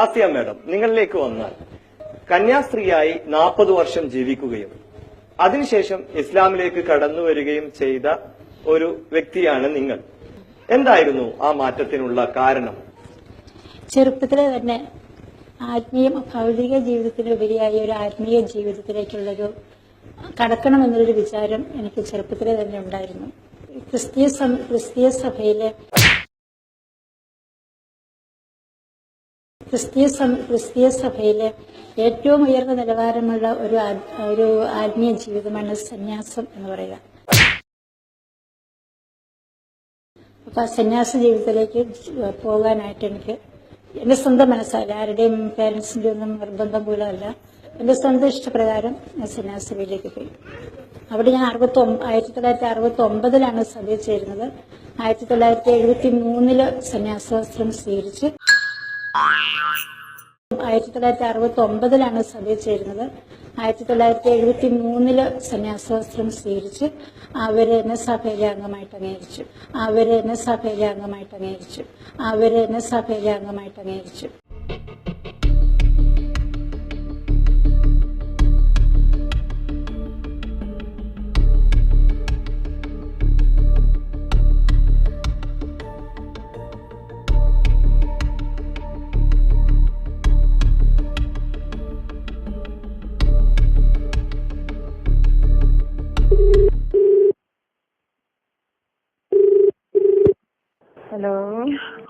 Asiya madam, നിങ്ങളിലേക്ക് വന്നാൽ കന്യാസ്ത്രീയായി 40 വർഷം ജീവിക്കുകയും അതിനുശേഷം ഇസ്ലാമിലേക്ക് കടന്നു വരികയും ചെയ്ത ഒരു വ്യക്തിയാണ് നിങ്ങൾ. എന്തായിരുന്നു ആ മാറ്റത്തിനുള്ള കാരണം? ചെറുപ്പത്തിലെ തന്നെ ഭൗതിക ജീവിതത്തിനുപരിയായി ഒരു ആത്മീയ ജീവിതത്തിലേക്കുള്ളൊരു കടക്കണമെന്നുള്ളൊരു വിചാരം എനിക്ക് ചെറുപ്പത്തിലെ തന്നെ ഉണ്ടായിരുന്നു. ക്രിസ്തീയ സഭയിലെ ഏറ്റവും ഉയർന്ന നിലവാരമുള്ള ഒരു ആത്മീയ ജീവിതമാണ് സന്യാസം എന്ന് പറയുക. അപ്പൊ ആ സന്യാസ ജീവിതത്തിലേക്ക് പോകാനായിട്ട് എനിക്ക് എന്റെ സ്വന്തം മനസ്സല്ല, ആരുടെയും പേരൻസിന്റെ ഒന്നും നിർബന്ധം മൂലമല്ല, എന്റെ സ്വന്തം ഇഷ്ടപ്രകാരം ഞാൻ സന്യാസഭയിലേക്ക് പോയി. അവിടെ ഞാൻ 1969 സഭയിൽ ചേരുന്നത്. 1973 സന്യാസവസ്ത്രം സ്വീകരിച്ച് 1969 സഭയിൽ ചേരുന്നത്. 1973 സന്യാസവസ്ത്രം സ്വീകരിച്ച് അവരെന്നെ സഭയിലെ അംഗമായിട്ട് അംഗീകരിച്ചു.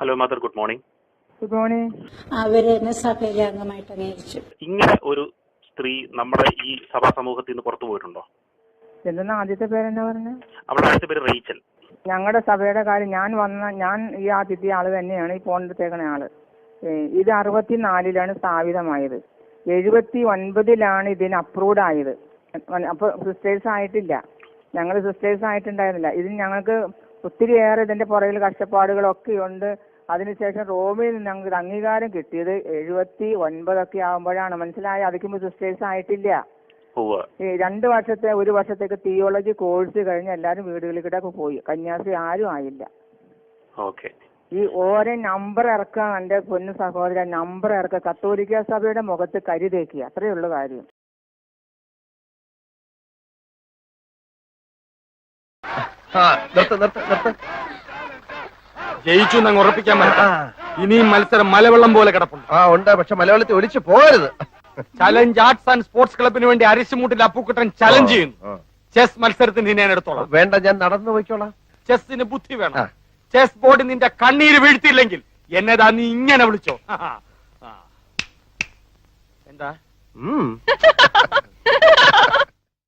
Hello mother, good morning. അവരെന്നെ സഭയിലെ അംഗമായിട്ട് അംഗീകരിച്ചു. ഇങ്ങനെ ഒരു സ്ത്രീ നമ്മുടെ ഈ സഭാ സമൂഹത്തിൽ നിന്ന് പുറത്തു പോയിട്ടുണ്ടോ? എന്തെന്നാ ആദ്യത്തെ പേരെന്നാ പറഞ്ഞത്? അവളുടെ ആദ്യത്തെ പേര് റേച്ചൽ. ഞങ്ങളുടെ സഭയുടെ കാര്യം ഞാൻ ഈ ആദ്യത്തെ ആള് തന്നെയാണ് ഈ ഫോണെടുത്തേക്കണ ആള്. ഇത് 64 സ്ഥാപിതമായത്. 79 ഇതിന് അപ്രൂവ്ഡ് ആയത്. അപ്പൊ സിസ്റ്റേഴ്സ് ആയിട്ടില്ല, ഞങ്ങൾ സിസ്റ്റേഴ്സ് ആയിട്ടുണ്ടായിരുന്നില്ല. ഇതിന് ഞങ്ങൾക്ക് ഒത്തിരിയേറെ ഇതിന്റെ പുറകിൽ കഷ്ടപ്പാടുകളൊക്കെ ഉണ്ട്. അതിനുശേഷം റോമിൽ ഞങ്ങൾക്ക് അംഗീകാരം കിട്ടിയത് 79 ആകുമ്പോഴാണ്. മനസ്സിലായ? അതിക്കുമ്പോ സിസ്റ്റേഴ്സ് ആയിട്ടില്ല. 1 വർഷത്തേക്ക് തിയോളജി കോഴ്സ് കഴിഞ്ഞ് എല്ലാരും വീടുകളിലേക്കൊക്കെ പോയി. കന്യാസ്ത്രീ ആരും ആയില്ല. ഈ ഓരോ നമ്പർ ഇറക്കുക, എന്റെ പൊന്നു സഹോദരൻ, നമ്പർ ഇറക്കുക. കത്തോലിക്ക സഭയുടെ മുഖത്ത് കരി തേക്കുക, അത്രയേ ഉള്ളു കാര്യം. ജയിച്ചു എന്നങ്ങ് ഉറപ്പിക്കാൻ പറ്റാ. ഇനിയും മത്സരം മലവെള്ളം പോലെ കിടപ്പുണ്ട്. ഉണ്ട്, പക്ഷെ മലവെള്ളത്തിൽ ഒലിച്ചു പോകരുത്. ചലഞ്ച് ആർട്സ് ആൻഡ് സ്പോർട്സ് ക്ലബിന് വേണ്ടി അരിശുമൂട്ടിൽ അപ്പൂക്കുട്ടൻ ചലഞ്ച് ചെയ്യുന്നു. ചെസ് മത്സരത്തിന് ഞാൻ എടുത്തോളാം. വേണ്ട, ഞാൻ നടന്നു പോയിക്കോളാം. ചെസ്സിന് ബുദ്ധി വേണം. ചെസ് ബോർഡ് നിന്റെ കണ്ണീര് വീഴ്ത്തിയില്ലെങ്കിൽ എന്നതാ നീ ഇങ്ങനെ വിളിച്ചോ. എന്താ